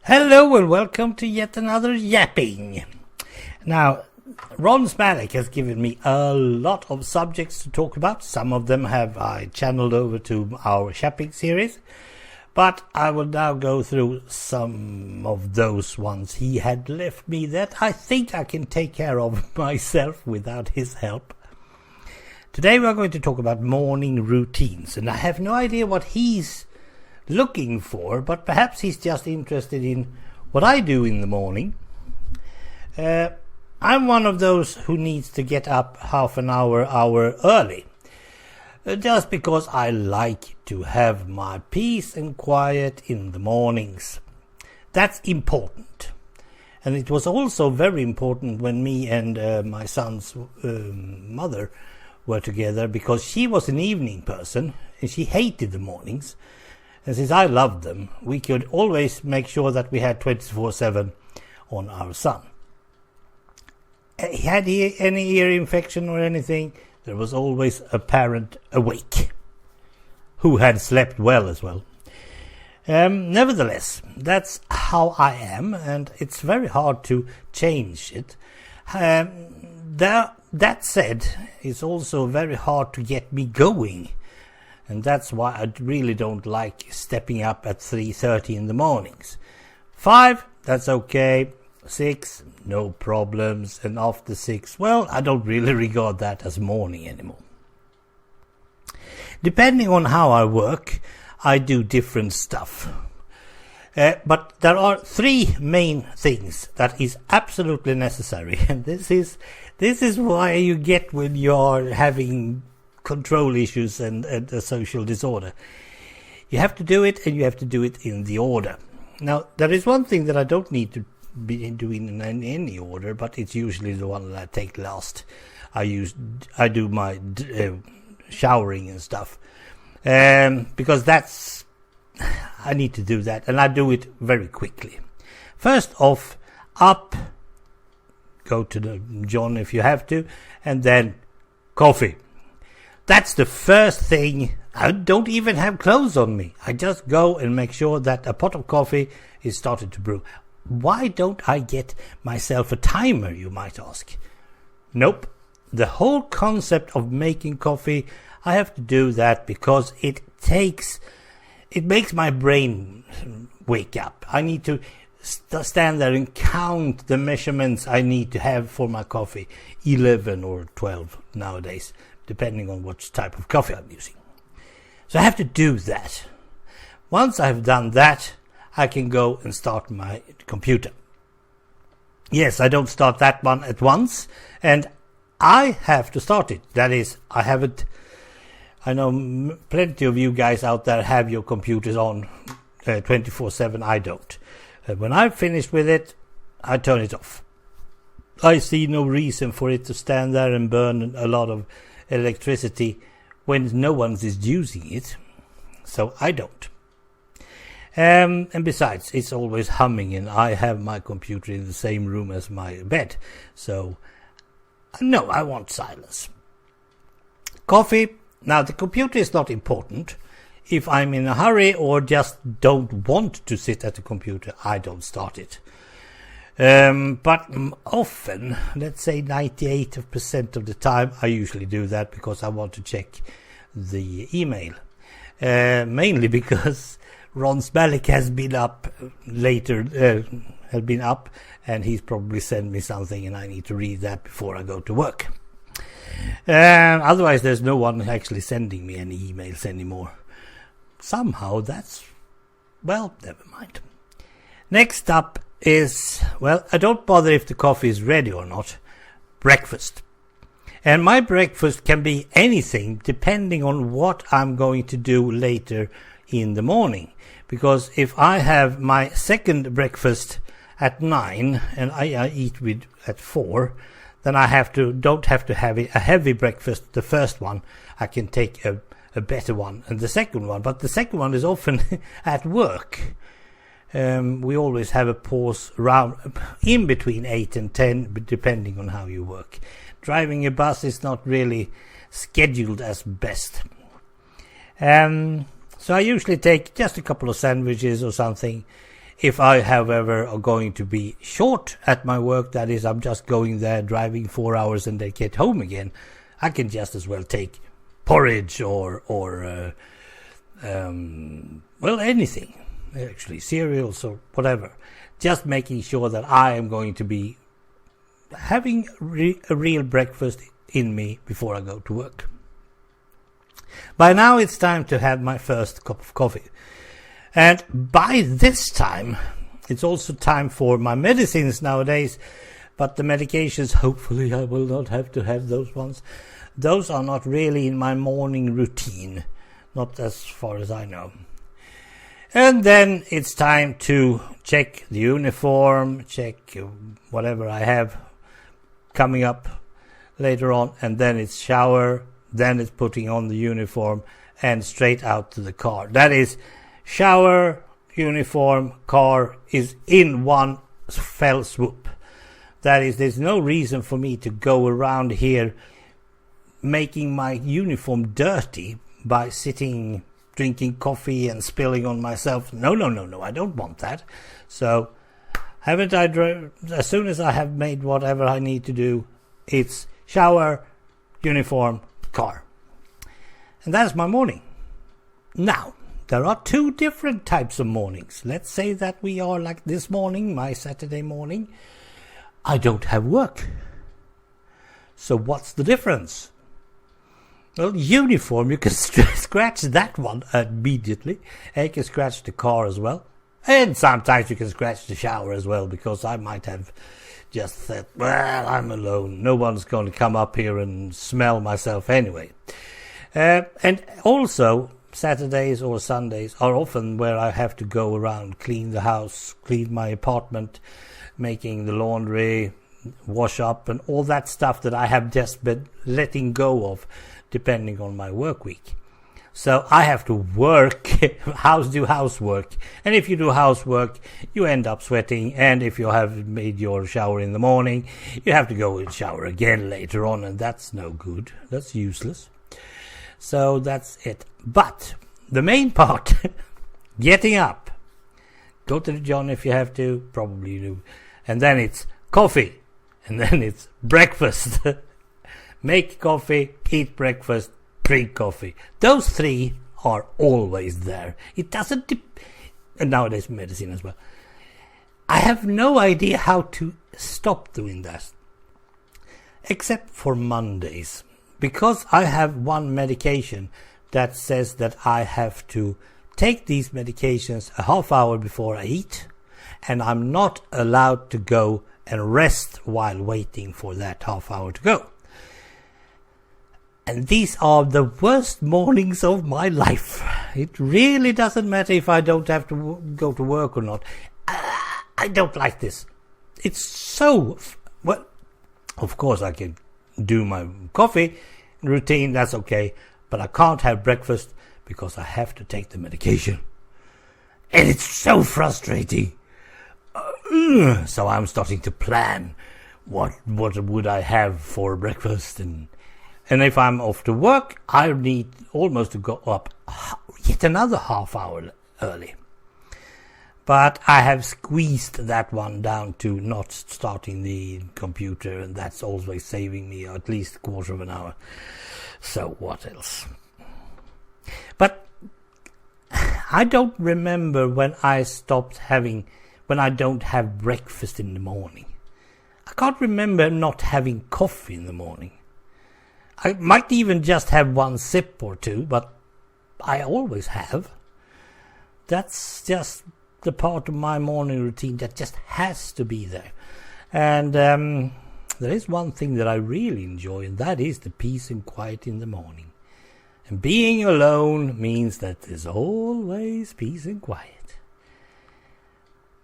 Hello and welcome to yet another yapping. Now, rsmalec has given me a lot of subjects to talk about. Some of them have I channeled over to our Yapping series, but I will now go through some of those ones he had left me that I think I can take care of myself without his help. Today we are going to talk about morning routines, and I have no idea what he's looking for, but perhaps he's just interested in what I do in the morning. I'm one of those who needs to get up half an hour early, just because I like to have my peace and quiet in the mornings. That's important, and it was also very important when me and my son's mother were together, because she was an evening person and she hated the mornings. And since I loved them, we could always make sure that we had 24/7 on our son. Had he any ear infection or anything, there was always a parent awake who had slept well as well. Nevertheless, that's how I am, and it's very hard to change it. That said, it's also very hard to get me going. And that's why I really don't like stepping up at 3:30 in the mornings. 5, that's okay. 6, no problems. And after 6, well, I don't really regard that as morning anymore. Depending on how I work, I do different stuff. But there are 3 main things that is absolutely necessary. And this is why you get when you're having control issues and a social disorder. You have to do it, and you have to do it in the order. Now, there is one thing that I don't need to be doing in any order, but it's usually the one that I take last. I do my showering and stuff, because I need to do that, and I do it very quickly. First off, up, go to the John if you have to, and then coffee. That's the first thing. I don't even have clothes on me. I just go and make sure that a pot of coffee is started to brew. Why don't I get myself a timer, you might ask? Nope. The whole concept of making coffee, I have to do that because it makes my brain wake up. I need to stand there and count the measurements I need to have for my coffee. 11 or 12 nowadays, depending on what type of coffee I'm using. So I have to do that. Once I've done that, I can go and start my computer. Yes, I don't start that one at once, and I have to start it. That is, I know plenty of you guys out there have your computers on 24/7. I don't. When I've finished with it, I turn it off. I see no reason for it to stand there and burn a lot of electricity when no one is using it, so I don't. And besides, it's always humming, and I have my computer in the same room as my bed, so no, I want silence. Coffee. Now, the computer is not important. If I'm in a hurry or just don't want to sit at the computer, I don't start it. But often, let's say 98% of the time, I usually do that because I want to check the email. Mainly because rsmalec has been up and he's probably sent me something and I need to read that before I go to work. Otherwise, there's no one actually sending me any emails anymore. Somehow never mind. Next up is, I don't bother if the coffee is ready or not. Breakfast. And my breakfast can be anything depending on what I'm going to do later in the morning. Because if I have my second breakfast at 9 and I eat at 4, then I don't have to have a heavy breakfast. The first one, I can take a better one, and the second one. But the second one is often at work. We always have a pause around in between 8 and 10, depending on how you work. Driving a bus is not really scheduled as best. So I usually take just a couple of sandwiches or something If I, however, are going to be short at my work, that is, I'm just going there, driving 4 hours and then get home again, I can just as well take porridge or anything, actually, cereals or whatever. Just making sure that I am going to be having a real breakfast in me before I go to work. By now it's time to have my first cup of coffee. And by this time, it's also time for my medicines nowadays. But the medications, hopefully I will not have to have those ones. Those are not really in my morning routine. Not as far as I know. And then it's time to check the uniform, check whatever I have coming up later on. And then it's shower, then it's putting on the uniform and straight out to the car. That is shower, uniform, car is in one fell swoop. That is, there's no reason for me to go around here making my uniform dirty by sitting, drinking coffee and spilling on myself. No, I don't want that. So, as soon as I have made whatever I need to do, it's shower, uniform, car. And that's my morning. Now, there are two different types of mornings. Let's say that we are like this morning, my Saturday morning. I don't have work. So what's the difference? Well, uniform, you can scratch that one immediately. And you can scratch the car as well. And sometimes you can scratch the shower as well, because I might have just said, well, I'm alone. No one's going to come up here and smell myself anyway. And also, Saturdays or Sundays are often where I have to go around, clean the house, clean my apartment, making the laundry, wash up, and all that stuff that I have just been letting go of, depending on my work week. So I have to work, do housework. And if you do housework, you end up sweating. And if you have made your shower in the morning, you have to go and shower again later on. And that's no good. That's useless. So that's it. But the main part, getting up. Go to the John if you have to. Probably you do. And then it's coffee. And then it's breakfast. Make coffee, eat breakfast, drink coffee. Those three are always there. It doesn't and nowadays medicine as well. I have no idea how to stop doing that. Except for Mondays. Because I have one medication that says that I have to take these medications a half hour before I eat. And I'm not allowed to go and rest while waiting for that half hour to go. And these are the worst mornings of my life. It really doesn't matter if I don't have to go to work or not. I don't like this. It's so... Well, of course I can do my coffee routine, that's okay. But I can't have breakfast because I have to take the medication. And it's so frustrating. So I'm starting to plan what would I have for breakfast, and if I'm off to work, I need almost to go up yet another half hour early. But I have squeezed that one down to not starting the computer, and that's always saving me at least a quarter of an hour. So what else? But I don't remember when I don't have breakfast in the morning. I can't remember not having coffee in the morning. I might even just have one sip or two, but I always have. That's just the part of my morning routine that just has to be there. And there is one thing that I really enjoy, and that is the peace and quiet in the morning. And being alone means that there's always peace and quiet.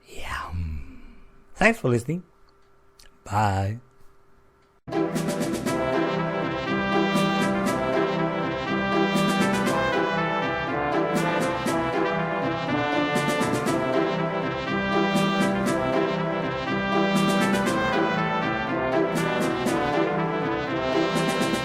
Yeah. Thanks for listening. Bye.